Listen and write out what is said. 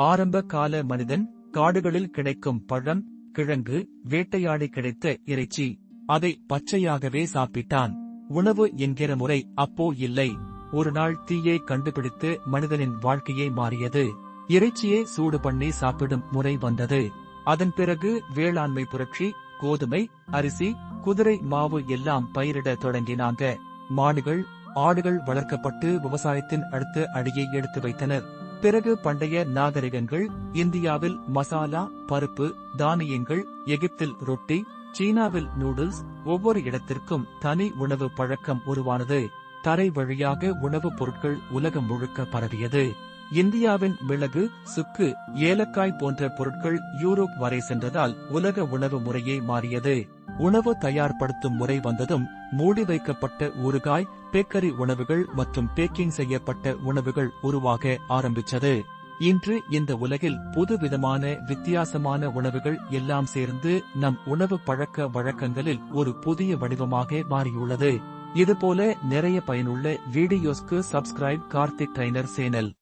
ஆரம்ப கால மனிதன் காடுகளில் கிடைக்கும் பழம், கிழங்கு, வேட்டையாடி கிடைத்த இறைச்சி, அதை பச்சையாகவே சாப்பிட்டான். உணவு என்கிற முறை அப்போ இல்லை. ஒரு நாள் தீயை கண்டுபிடித்து மனிதனின் வாழ்க்கையே மாறியது. இறைச்சியை சூடு பண்ணி சாப்பிடும் முறை வந்தது. அதன் பிறகு வேளாண்மை புரட்சி, கோதுமை, அரிசி, குதிரை மாவு எல்லாம் பயிரிட தொடங்கினாங்க. மாடுகள், ஆடுகள் வளர்க்கப்பட்டு விவசாயத்தின் அடுத்த அடியை எடுத்து வைத்தனர். பிறகு பண்டைய நாகரிகங்கள், இந்தியாவில் மசாலா, பருப்பு, தானியங்கள், எகிப்தில் ரொட்டி, சீனாவில் நூடுல்ஸ், ஒவ்வொரு இடத்திற்கும் தனி உணவு பழக்கம் உருவானது. தரை வழியாக உணவுப் பொருட்கள் உலகம் முழுக்க பரவியது. இந்தியாவின் மிளகு, சுக்கு, ஏலக்காய் போன்ற பொருட்கள் யூரோப் வரை சென்றதால் உலக உணவு முறையே மாறியது. உணவு தயார்படுத்தும் முறை வந்ததும் மூடி வைக்கப்பட்ட ஊறுகாய், பேக்கரி உணவுகள் மற்றும் பேக்கிங் செய்யப்பட்ட உணவுகள் உருவாக ஆரம்பிச்சது. இன்று இந்த உலகில் புதுவிதமான வித்தியாசமான உணவுகள் எல்லாம் சேர்ந்து நம் உணவு பழக்க வழக்கங்களில் ஒரு புதிய வடிவமாக மாறியுள்ளது. இதுபோல நிறைய பயனுள்ள வீடியோஸ்க்கு சப்ஸ்கிரைப் கார்த்திக் ட்ரைனர் சேனல்.